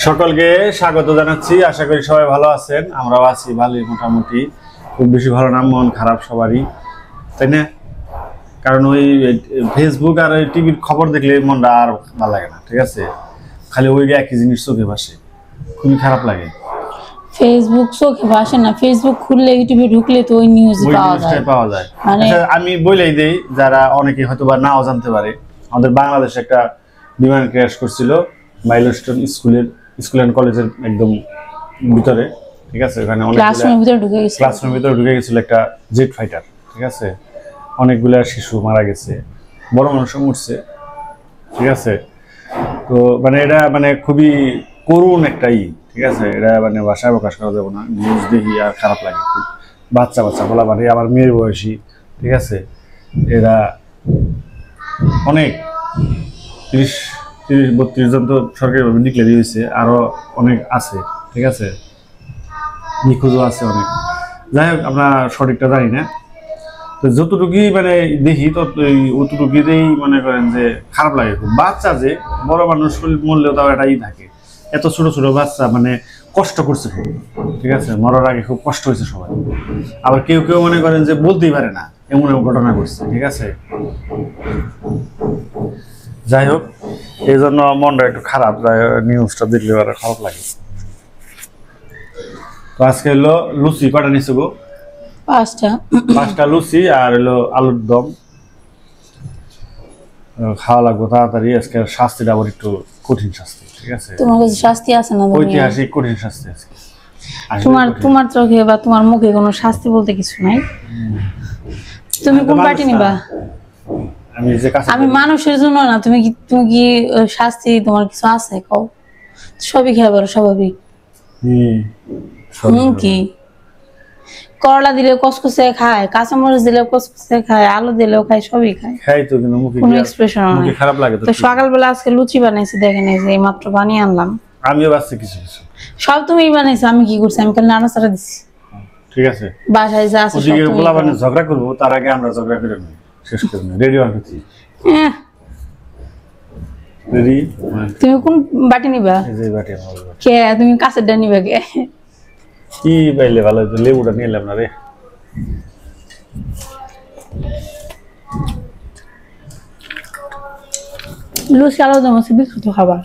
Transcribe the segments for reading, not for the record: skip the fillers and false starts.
সকলকে স্বাগত জানাচ্ছি। আশা করি সবাই ভালো আছেন, আমরাও আছি ভালোই মোটামুটি। খুব বেশি ভালো না, মন খারাপ সবারই, তাই না? কারণ ওই ফেসবুক আর ওই টিভির খবর দেখলে মনটা আর ভালো লাগে না, ঠিক আছে? খালি ওই একই জিনিস চোখে ভাসে, খুবই খারাপ লাগে। ফেসবুক চোখে ভাসে না, ফেসবুক খুললে ইউটিউবে ঢুকলে তো ওই নিউজ পাওয়া যায়। আচ্ছা, আমি বলেই দেই, যারা অনেকে হয়তো বা নাও জানতে পারে, আমাদের বাংলাদেশে একটা বিমান ক্র্যাশ করছিল মাইলস্টোন স্কুল অ্যান্ড কলেজের একদম ভিতরে, ঠিক আছে? ওখানে ক্লাসরুমের ভিতরে ঢুকে গেছিল একটা জেট ফাইটার, ঠিক আছে? অনেকগুলা শিশু মারা গেছে, বড় মানুষও মরছে, ঠিক আছে? তো মানে এটা মানে খুবই করুণ একটা ঠিক আছে? এটা মানে ভাষায় প্রকাশ করা যাবে না। নিউজ দেখি আর খারাপ লাগে খুব। বাচ্চা বলা মানে আমার মেয়ের বয়সী, ঠিক আছে? এরা অনেক 30-32 জন তো সরকারিভাবে ডিক্লেয়ার হয়েছে, আরো অনেক আছে, ঠিক আছে? নিখোঁজও আছে অনেক। যাই হোক, আমরা সঠিকটা জানি না। তো যতটুকুই মানে দেখি তো অতটুকুতেই মনে করেন যে খারাপ লাগে খুব। বাচ্চা যে, বড় মানুষ মরলেও তাও একটা থাকে, এত ছোট ছোট বাচ্চা মানে কষ্ট করছে খুব, ঠিক আছে? মরার আগে খুব কষ্ট হয়েছে সবাই। আবার কেউ কেউ মনে করেন যে বলতেই পারে না, এমন ঘটনা ঘটছে, ঠিক আছে? যাই হোক, এই জন্য মনটা একটু খারাপ, নিউজটা দেখলে আর খারাপ লাগে। তো আজকে হলো লুচি, কটা নিছো গো? 5টা লুচি আর হলো আলুর দম খাওয়া লাগবে তাড়াতাড়ি। আজকে শাস্তিটা আবার একটু কঠিন শাস্তি, ঠিক আছে? তোমার কাছে শাস্তি আছে না? ঐতিহাসিক কঠিন শাস্তি আজকে। তোমার চোখে বা তোমার মুখে কোনো শাস্তি বলতে কিছু নাই। তুমি কোন পার্টি নিবা? আমি মানুষের জন্য না, তুমি কি শাস্তি তোমার কিছু আছে? কও। সবই খেয়ে পারো, স্বাভাবিক। কি করলা দিলে কসকসে খায়, কাঁচামরিচ দিলে কসকসে খায়, আলু দিলেও খায়, সবই খায় তো, কিন্তু মুখে কোনো এক্সপ্রেশন নাই। খারাপ লাগে তো। সকালবেলা আজকে লুচি বানাইছি, দেখেন এই যে এইমাত্র বানিয়ে আনলাম। আমিও বানাইছি কিছু সব তুমিই বানাইছো, আমি কি করছি? আমি কাল নাড়াচাড়া দিছি, ঠিক আছে? বাসায় যা আছে ওদিকে বলা মানে ঝগড়া করবো, তার আগে আমরা ঝগড়া করে নিই, শেষ করে নিই। রেডি আনছি। রেডি? তুমি কোন বাটি নিবা? এই যে বাটি আমার। কে তুমি কাছেরটা নিবা কে? কি পাইলে ভালো হতো, লেবুটা নিলাম না রে। লুচি আলু দম আছে, বিস্কুট খাবা?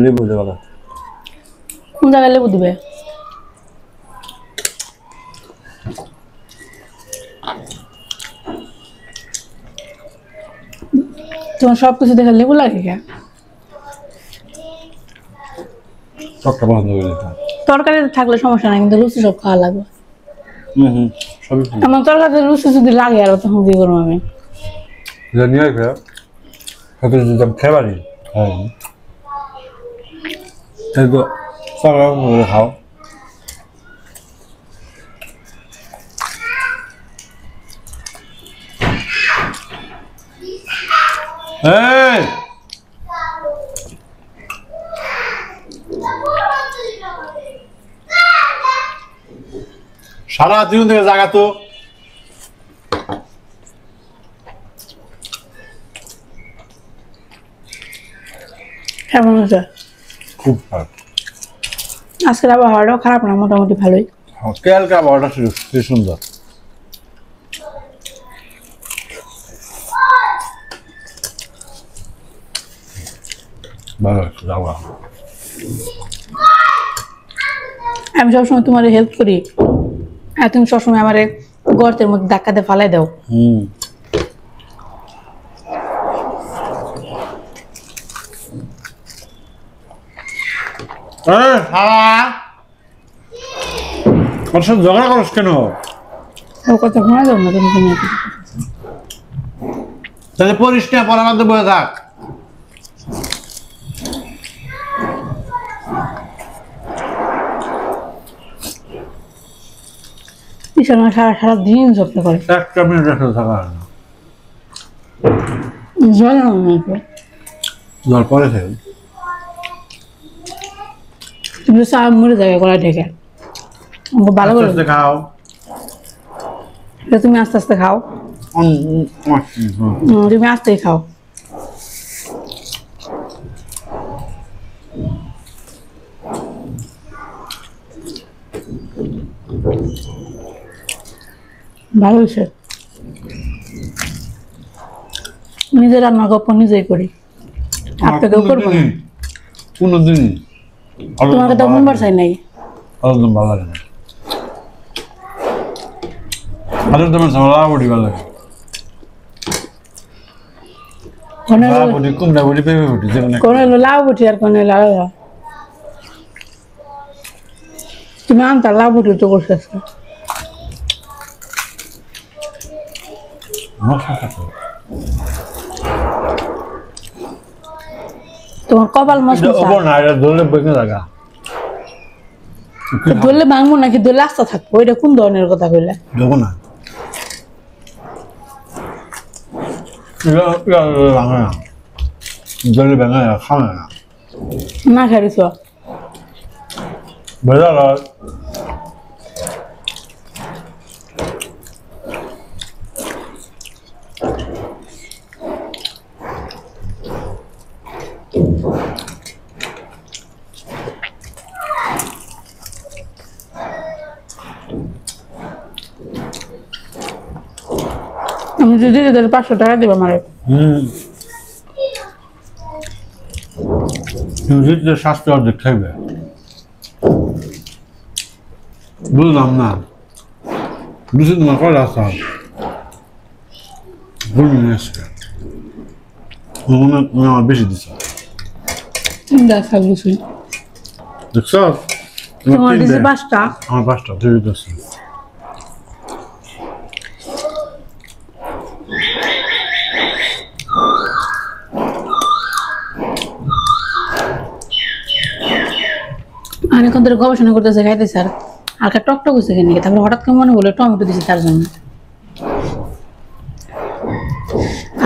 লেবু দেওয়া ভালো। কোন জায়গায় লেবু দিবে? তোমার সবকিছু দেখে লেবু লাগে কে? তরকারি থাকলে সমস্যা নাই, কিন্তু লুচি সব খাওয়া লাগবে। আমার তরকারিতে লুচি যদি লাগে আর তখন কি করবো আমি? খাও। সারা জীবন থেকে জায়গা তো কেমন হচ্ছে? খুব খারাপ। আজকের আবহাওয়াটাও খারাপ না, মোটামুটি ভালোই। কালকে আবহাওয়াটা সুন্দর। আমি সবসময় তোমার হেল্প করি আর তুমি সবসময় আমার গর্তের মধ্যে ধাক্কাতে ফালাই দাও। ঝগড়া করস কেন? কথা শোনা যাও না তুমি? তাহলে পড়িস না, পড়ার মধ্যে বয়ে থাক। সারাদিন যত্ন করে, একটা মিনিট থাকা জল জল পরে থাকে। তুমি চা মরে যাবে গলা ঢেকে। ভালো করে খাও, তুমি আস্তে আস্তে খাও। তুমি আস্তেই খাও। ভালো হয়েছে। নিজে রান্না গপ্প নিজেই করি, আপনাকেও করবো না। কোনদিন তোমাকে তো মন বাড়ছাই নাই। একদম ভালো লাগে না। আলুর দমের ঝাল বড়ি ভালো লাগে। বড়ি কুমড়া বড়ি পেঁপে বড়ি যেমন কোন হলো লাউ বটি আর কোন হলো আলাদা। তুমি আনতা লাউ বটি তো করছো আজকে। তোমার কপাল মশমশা। না এটা ধরলে বেঁকে থাকা। ধরলে ভাঙবো নাকি ধরলে আস্তা থাকবো, এটা কোন ধরনের কথা কইলে? দেবো না, ভাঙে না, ধরলে ভেঙে না, খাবে না। না খাইছ ভেজা আমি যদি 500 টাকা দিব আমারে। স্বাস্থ্য অর্ধেক থাকবে, বুঝলাম না। বুঝে তোমার কয়টা আসতে হবে, বলবি না আজকে আমার বেশি দিচ্ছ। দেখা বুঝি দেখছ তোমার দিছে 5টা, আমার 5টা তুই দিচ্ছি। আমি এখন ধরে গবেষণা করতেছে খাইতেছে আর হালকা টকটক হয়েছে কেন, তারপরে হঠাৎ করে মনে হলো টমেটো দিছি তার জন্য।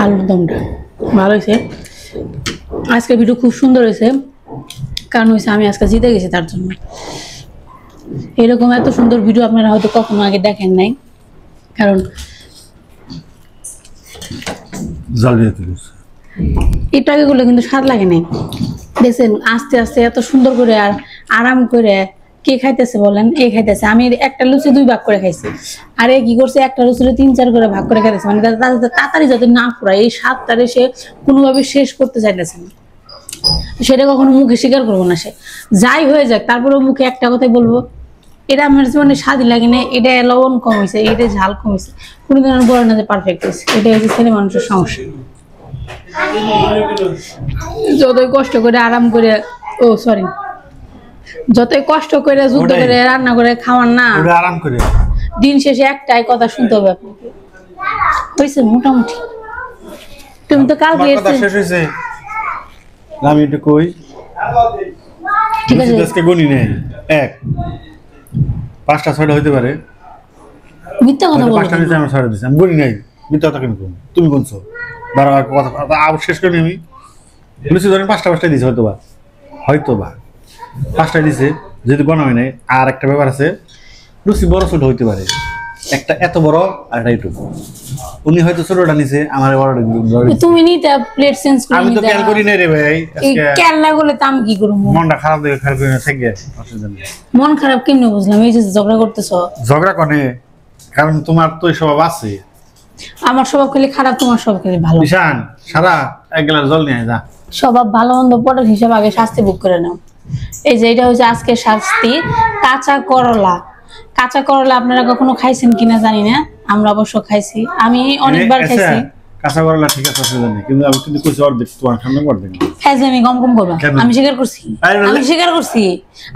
আলুর দমটা ভালো হয়েছে। আজকে ভিডিও খুব সুন্দর হয়েছে, কারণ হয়েছে আমি আজকে জিতে গেছি তার জন্য। এরকম এত সুন্দর ভিডিও আপনারা হয়তো কখনো আগে দেখেন নাই, কারণ এটা এগুলো কিন্তু স্বাদ লাগে নাই। দেখছেন আস্তে আস্তে এত সুন্দর করে আর আরাম করে কে খাইতেছে বলেন? এ খাইতেছে। আমি একটা লুচি 2 ভাগ করে খাইছি, আর এ কি করছে একটা লুচি 3-4 করে ভাগ করে খাইতেছে। মানে তাড়াতাড়ি যাতে না ফুরায় এই স্বাদটারে সে কোনোভাবে শেষ করতে চাইতেছে না। সেটা কখনো মুখে স্বীকার করবো না, সে যাই হয়ে যাক তারপরেও মুখে একটা কথাই বলবো, এটা আমার জীবনে স্বাদই লাগে না, এটা লবণ কম হয়েছে, এটা ঝাল কম হয়েছে। কোনোদিন আমার বলে না যে পারফেক্ট হয়েছে। এটা হচ্ছে ছেলে মানুষের সমস্যা। যতই কষ্ট করে আরাম করে, ও সরি, যতই কষ্ট করে যুদ্ধ করে রান্না করে খাওয়ার না, আরাম করে দিন শেষে একটাই কথা শুনতে হবে আপনাকে। হয়েছে মোটামুটি। তুমি তো কালকে শেষ হয়েছে, আমি একটু কই। ঠিক আছে, আজকে গনি নেই 1 5টা 6টা হইতে পারে। মিথ্যা কথা বলছো। 5টা নিচে আমি 6টা দিছি, আমি গনি নাই। মিথ্যা কথা কেন কম? তুমি কোনছো বারবার কথা আবার শেষ করে আমি লুচি ধরেন 5টা দিছে, হয়তোবা 5টাই দিছে, যদি গনা হয় নাই। আর একটা ব্যাপার আছে, লুচি বড় ছোট হইতে পারে, একটা এত বড় আর একটা একটু। উনি হয়তো ছোটটা নিছে, আমার বড়টা। তুমি নিতে প্লেট চেঞ্জ করে আমি তো খেয়াল করি নাই রে ভাই। এই খেয়াল না করলে তো আমি কি করব? মনটা খারাপ দেখে খেয়াল করি না, থেকে অসুবিধা নেই। মন খারাপ কেমনে বুঝলাম? এই যে ঝগড়া করতেছো। ঝগড়া কোনে? কারণ তোমার তো এই স্বভাব আছে। আমার স্বভাব খালি খারাপ, তোমার স্বভাব খালি ভালো। ঈশান সারা 1 গ্লাস জল নিয়ে যা। স্বভাব ভালো মন্দ পরের হিসাব, আগে শাস্তি ভোগ করে নাও। এই যে এটা হচ্ছে আজকে শাস্তি, কাঁচা করলা। কাঁচা করলা আপনারা কখনো খাইছেন কিনা জানি না, আমরা অবশ্য খাইছি, আমি অনেকবার খাইছি। কাঁচা করলা ঠিক আছে, অসুবিধা নেই, কিন্তু আমি কিন্তু কইছি অর্ধেক তোমার সামনে অর্ধেক খাইছি। আমি কম করবা, আমি স্বীকার করছি, আমি স্বীকার করছি।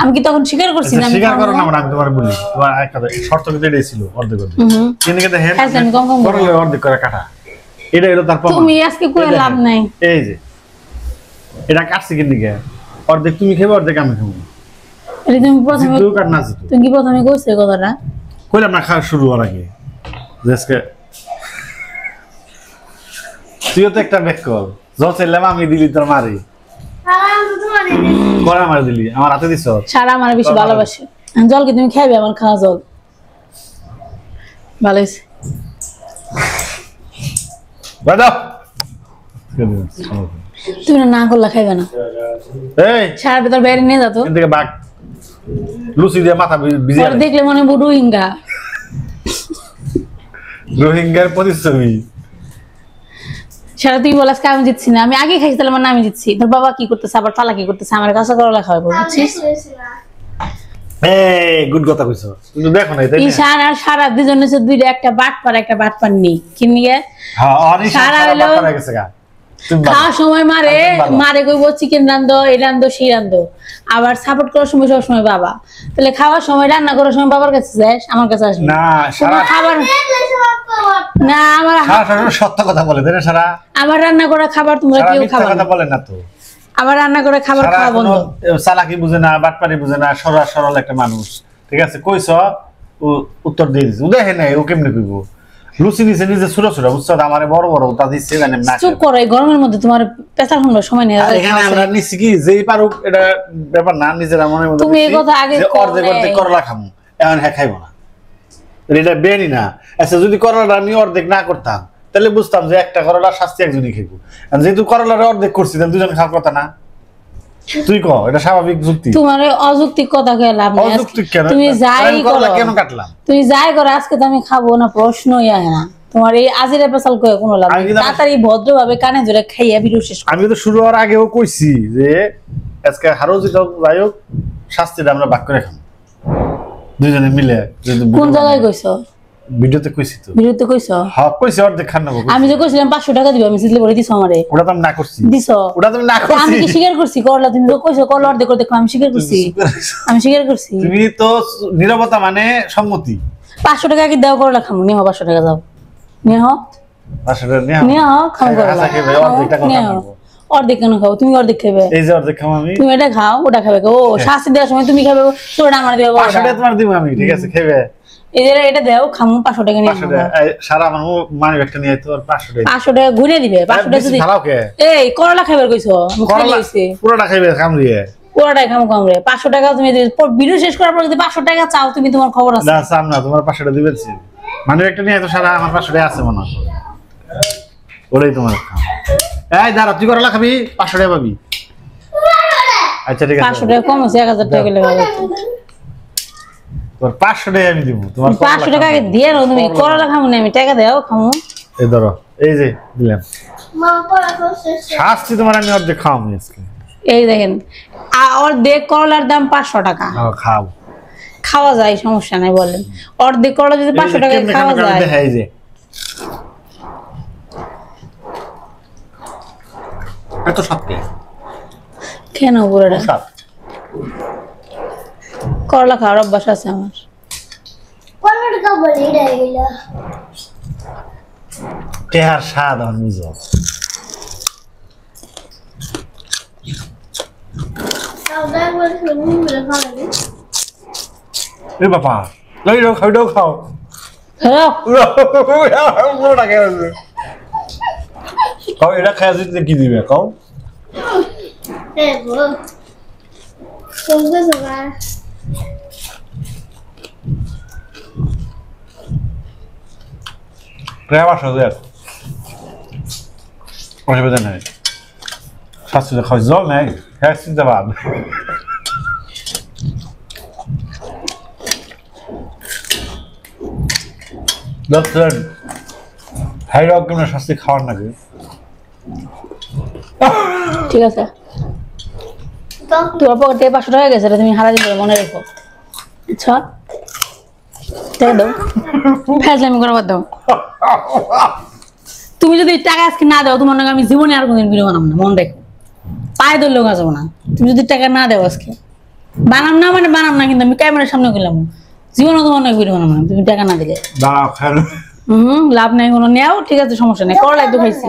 আমি কি তখন স্বীকার করছি না? স্বীকার করো না, আমি তোমার বলি তোমার একটা শর্ত কিন্তু এটাই ছিল, অর্ধেক অর্ধেক। কিন্তু কিন্তু হ্যাঁ আমি কম করলে অর্ধেক করে কাটা, এটা এলো তারপর। তুমি আজকে কই লাভ নাই। এই যে এটা কাটছি কিন্তু কে অর্ধেক তুমি খাবে, অর্ধেক আমি খাবো। এটা তুমি প্রথমে তুই কাট না জিতু, তুমি কি প্রথমে কইছো এই কথাটা? কইলাম না খাওয়া শুরু হওয়ার আগে। আজকে তুইও তো একটা ব্যাক কল, জল চাইলাম আমি দিলি তোর মারি, করা মারি দিলি, আমার হাতে দিছ। সারা আমার বেশি ভালোবাসে। জল কি তুমি খাইবে? আমার খাওয়া জল ভালো হয়েছে। তুমি না করলে খাইবে না। এই সারা ভেতর বাইরে নিয়ে যাতো, এদিকে বাঘ লুচি দিয়ে মাথা ভিজিয়ে দেখলে মনে হয় রোহিঙ্গা। রোহিঙ্গার প্রতিচ্ছবি। সেটা তুই বলাস আমি জিতছি না, আমি আগে খাইছি তাহলে আমার নামই জিতছি। তোর বাবা কি করতেছে, আবার তালা কি করতেছে, আমার কাছে করলা খাওয়াবো, বুঝছিস? গুড কথা কইছো, কিন্তু দেখো না তাই না? ঈশান আর সারা দুজন হচ্ছে দুইটা, একটা বাটপার নেই কি নিয়ে হ্যাঁ অনেক সারা হলো বাটপার হয়ে গেছে গা। খাওয়ার সময় মারে কইব চিকেন রান্ধো, এই রান্ধো, সেই রান্ধো। আবার সাপোর্ট করার সময় সবসময় বাবা। তাহলে খাওয়ার সময়, রান্না করার সময় বাবার কাছে যাস, আমার কাছে আসবি না? সারা খাবার না, সারা সত্য কথা বলে তাই না? সারা আমার রান্না করা খাবার তোমরা কেউ মিথ্যা খাবে কথা না। বলে না তো। আমার রান্না করে খাবার সারা খাওয়া বন্ধ। চালাকি বুঝে না, বাটপারি বুঝে না, সরল একটা মানুষ। ঠিক আছে কইছ, উত্তর দিয়ে দিছে। দেখে নাই ও কেমনে কইব? লুচি নিচে নিজে ছোট ছোট বুঝছো, আমারে বড় বড় তা দিচ্ছে জানেন না। চুপ করো, এই গরমের মধ্যে তোমার পেশা শুনবার সময় নেই। এখানে আমরা নিচ্ছি কি যেই পারুক, এটা ব্যাপার না, নিজের মনের মধ্যে তুমি এই কথা আগে অর্ধেক অর্ধেক করলা খামু, এখন হ্যাঁ খাইবো না, এটা বেনি না। আচ্ছা যদি করলাটা আমি অর্ধেক না করতাম তাহলে বুঝতাম যে একটা করলার শাস্তি একজনই খাইব। যেহেতু করলার অর্ধেক করছি তাহলে দুজন খাওয়ার কথা না? তুই কহ, এটা স্বাভাবিক যুক্তি? তোমার অযৌক্তিক কথা কে লাভ নেই। অযৌক্তিক কেন? তুমি যাই করো, কেন কাটলাম? তুমি যাই করো, আজকে তো আমি খাবো না, প্রশ্নই আসে না। তোমার এই আজিরা পেশাল কয়ে কোনো লাভ নেই। তাড়াতাড়ি ভদ্রভাবে কানে ধরে খাইয়া ভিডিও শেষ করো। আমি তো শুরু হওয়ার আগেও কইছি যে আজকে হারো জিত যাই হোক, শাস্তিটা আমরা ভাগ করে খাবো দুজনে মিলে। কোন জায়গায় কইছো? ভিডিওতে কইছি তো। ভিডিওতে কইছো? হ্যাঁ কইছি, অর্ধেক খান নেবো। আমি যে কইছিলাম 500 টাকা দিবা, আমি সিজলে করে দিছো আমারে। ওটা তো আমি না করছি। দিছো? ওটা তো আমি না করছি। আমি কি স্বীকার করছি করলা? তুমি তো কইছো করলা অর্ধেক করে দেখো, আমি স্বীকার করছি। আমি স্বীকার করছি। তুমি তো নীরবতা মানে সম্মতি। 500 টাকা কি দাও, করলা খামু, নিয়ে 500 টাকা দাও, নিয়ে হ, আসলে নিয়ে হ, খামু করলা। অর্ধেক কেন খাও? তুমি অর্ধেক খাবে। এই যে অর্ধেক খাবো আমি। তুমি এটা খাও, ওটা খাবে। ও শাস্তি দেওয়ার সময় তুমি খাবে, তোরটা আমার দিবে। 500 টাকা তোমার দিব আমি, ঠিক আছে খাবে। এটা দাও, খামু 500 টাকা নিয়ে। 500 টাকা সারা আমার মানি ব্যাগটা নিয়ে তো 500 টাকা। 500 টাকা ঘুরে দিবে। 500 টাকা যদি খাও কে? এই করলা খাবার কইছো, আমি খাই লইছি। পুরোটা খাইবে কাম দিয়ে। পুরোটাই খামু কামরে। 500 টাকা তুমি ভিডিও শেষ করার পর যদি 500 টাকা চাও, তুমি তোমার খবর আছে না চাম না, তোমার 500 টাকা দিবেন। মানি ব্যাগটা নিয়ে তো সারা আমার 500 টাকা আছে মনে হয়, ওটাই তোমার খাও। এই দাঁড়া, তুই করলা খাবি, 500 টাকা পাবি। আচ্ছা ঠিক আছে, 500 টাকা কম আছে, 1000 টাকা গেলে ভালো হতো। তোর 500 টাকা আমি দিব। তোমার 500 টাকা আগে দিয়ে নাও, তুমি করলা খামু না, আমি টাকা দাও খামু। এই ধরো, এই যে দিলাম। শাস্তি তোমার আমি অর্ধেক খাও আমি আজকে। এই দেখেন, অর্ধেক করলার দাম 500 টাকা। খাও, খাওয়া যায়, সমস্যা নাই বলেন। অর্ধেক করলা যদি 500 টাকায় খাওয়া যায়। এই যে এত সত্যি কেন পুরোটা সব করলা খাওয়ার অভ্যাস আছে আমার। তেহার স্বাদ আমার বুঝো। এই বাবা লই দাও, খাও দাও, খাও। হ্যাঁ পুরোটা খেয়ে খাও। এটা খেয়ে দিতে কি দিবে খাও? প্রায় 5,000 অসুবিধা নেই। শাস্তি খাওয়া জল নেই, হ্যাঁ চিন্তাবাদ। ডক্টর হাইরক কেমন শাস্তি খাওয়ার নাকি? ঠিক আছে, তোমার পকেট থেকে 500 টাকা গেছে, তুমি হারা দিবে, মনে রেখো। আচ্ছা টাকা দাও, ফেজলামি করা বাদ দাও। তুমি যদি টাকা আজকে না দাও, তোমার নাকি আমি জীবনে আর কোনদিন ভিডিও বানাবো না, মনে রেখো। পায়ে ধরলেও যাবো না। তুমি যদি টাকা না দাও আজকে, বানাম না মানে বানাম না, কিন্তু আমি ক্যামেরার সামনে গেলাম জীবনে তোমার নাকি ভিডিও বানাবো না, তুমি টাকা না দিলে। দাঁড়াও খেলো। লাভ নাই কোনো, নেও ঠিক আছে, সমস্যা নেই। করলা একটু খাইছি,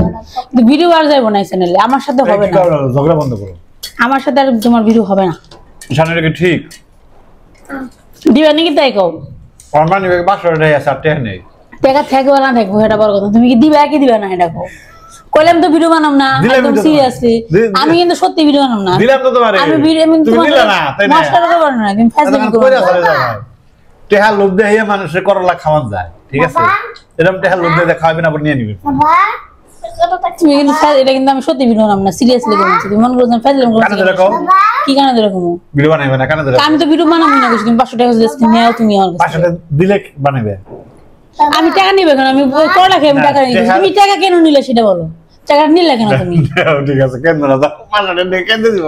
কিন্তু ভিডিও আর যাইবো না এই চ্যানেলে, আমার সাথে হবে না। ঝগড়া বন্ধ করো, আমার সাথে আর তোমার ভিডিও হবে না। সামনে কি ঠিক দিবা নাকি তাই কও? ফরমান নিবে 500 টাকা আছে, আর টাকা নেই। টাকা থাকবে না থাকবো এটা বড় কথা, তুমি কি দিবা কি দিবা না এটা কও। কইলাম তো ভিডিও বানাম না, একদম সিরিয়াসলি। আমি কিন্তু সত্যি ভিডিও বানাম না। দিলাম তো তোমারে, আমি ভিডিও আমি তুমি দিলা না তাই না? নষ্ট করতে পারো না, তুমি ফেসবুক করো। টেহা লোভ দিয়ে মানুষের করলা খাওয়ান যায়, ঠিক আছে? এরকম টেহা লোভ দিয়ে খাওয়াবেন, আবার নিয়ে নিবে। তুমি কিন্তু এটা কিন্তু আমি সত্যি ভিডিও বানাম না, সিরিয়াসলি বলছি। তুমি মন করছেন ফেসবুক করো কি কানে ধরে কমু ভিডিও বানাইবে না? কানে ধরে আমি তো ভিডিও বানাবো না, তুমি 500 টাকা দিলে নাও, তুমি আমার 500 টাকা দিলে বানাইবে। আমি টাকা নিবে কেন? আমি করলা খেয়ে আমি টাকা নিব। তুমি টাকা কেন নিলে সেটা বলো। টাকা নিলে কেন তুমি? ঠিক আছে কেন না দাও 500 টাকা কেন দিব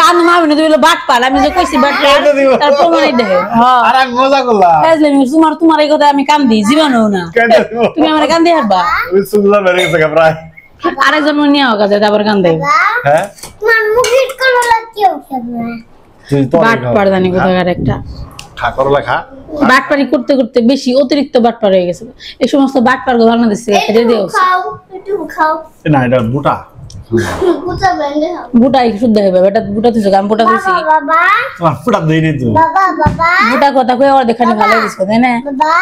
কান মারবে না, তুমি হলো বাট পাল। আমি যে কইছি বাট পাল তার প্রমাণই দেবে। হ্যাঁ আর আমি মজা করলাম তোমার এই কথা আমি কান দিই জীবনও না। কেন দিব তুমি আমার কান দিয়ে হারবা। ওই সুন্দর বেড়ে গেছে প্রায় আরেকজন নিয়ে হোক আছে আবার কান দেবে। হ্যাঁ তোমার মুখের করলা কেউ খাবে তুই তো বাট পার জানি কোথাকার একটা। খা করলা খা বাটপারি করতে করতে বেশি অতিরিক্ত বাটপার হয়ে গেছে। এই সমস্ত বাটপার গো বাংলাদেশ থেকে খেতে দিও। খাও একটু খাও না এটা বুটা কুতা বেঁধে খাও বুটাই শুদ্ধ হবে। বেটা বুটা তুই আমি বুটা দিছি। বাবা তোমার বুটা দেই নি তুই বাবা বাবা বুটা কথা কই আর দেখানি ভালো দিছ তাই না? বাবা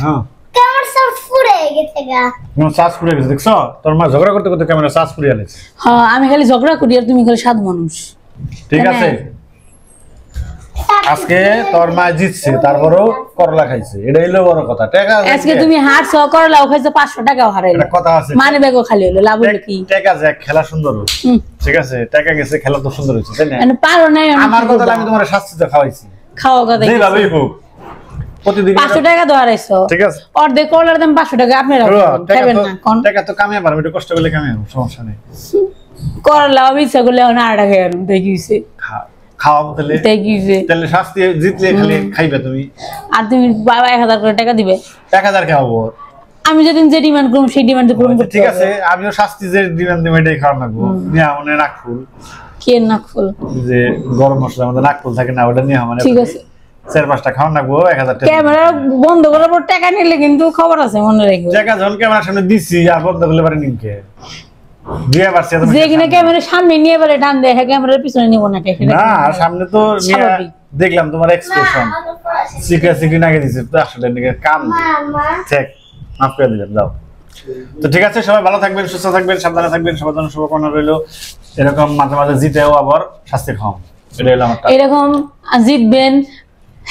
হ্যাঁ কেমন সব ফুরে গেছে গা কেমন শ্বাস ফুরিয়ে গেছে দেখছো তোর মা ঝগড়া করতে করতে ক্যামেরা শ্বাস ফুরিয়ে আনেছে হ্যাঁ আমি খালি ঝগড়া করি আর তুমি খালি সাধু মানুষ। ঠিক আছে আজকে তোর মা জিতছে তারপরেও করলা খাইছে এটা হইলো বড় কথা টাকা আজকে তুমি হার সহ করলাও খাইছো 500 টাকাও হারাইলে। একটা কথা আছে মানে ব্যাগও খালি হলো লাভ হলো কি? টাকা যে খেলা সুন্দর হইছে হুম। ঠিক আছে টাকা গেছে খেলা তো সুন্দর হইছে তাই না মানে পারো নাই আমার কথা আমি তোমার শাস্তি তো খাওয়াইছি খাওয়া কথা যেই ভাবেই হোক প্রতিদিন 500 টাকা তো হারাইছো। ঠিক আছে অর্ধেক করলার দাম 500 টাকা আপনি খাবেন না কোন টাকা তো কামিয়ে পারবো একটু কষ্ট করলে কামিয়ে পারবো সমস্যা নেই করলা ইচ্ছা করলে না টাকা খাবেন দেখিছে খাওয়াবো তাহলে দেখিছে তাহলে শাস্তি জিতলে খালি খাইবে তুমি আর তুমি বাবা 1000 করে টাকা দিবে 1000 খাওয়াবো আমি যেদিন যে ডিমান্ড করব সেই ডিমান্ড পূরণ করতে ঠিক আছে আমিও শাস্তি যে দিবেন তুমি এটাই খাওয়া লাগবো নিয়ে মানে নাকফুল কে না ফুল যে গরম মশলা আমাদের নাকফুল থাকে না ওটা নিয়ে মানে ঠিক আছে 4-5টা খাওয়া লাগবো 1000 টাকা ক্যামেরা বন্ধ করার পর টাকা নিলে কিন্তু খবর আছে মনে রাখো। টাকা যখন ক্যামেরার সামনে দিছি আর বন্ধ করলে পারে নিকে দিয়ে পারছি যে কিনা ক্যামেরার সামনে নিয়ে বলে টান দেয় হ্যাঁ ক্যামেরার পিছনে নিব না টাকা না আর সামনে তো নিয়ে স্বাভাবিক। দেখলাম তোমার এক্সপ্রেশন সিক্রেসি নাকি দিছে তো আসলে নিকে কাম মামা ঠিক মাফ করে দিলাম যাও তো ঠিক আছে সবাই ভালো থাকবেন সুস্থ থাকবেন সাবধানে থাকবেন সবার জন্য শুভকামনা রইলো এরকম মাঝে মাঝে জিতেও আবার শাস্তি খাওয়াম এটা হলো আমার এরকম জিতবেন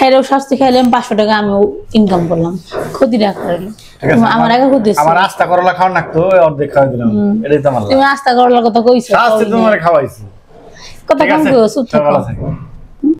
হেরেও শাস্তি খাইলাম 500 টাকা আমিও ইনকাম করলাম ক্ষতি না করলো ঠিক আছে আমার আগে ক্ষতি হচ্ছে। আমার আস্তা করলা খাওয়া লাগতো অর্ধেক খাওয়াই দিলাম এটাই তো আমার লাভ। তুমি আস্তা করলার কথা কইছো শাস্তি তোমার খাওয়াইছি কথা ঠিক কম আছে কইছো চুপ সবাই থাকো। ভালো থাকবেন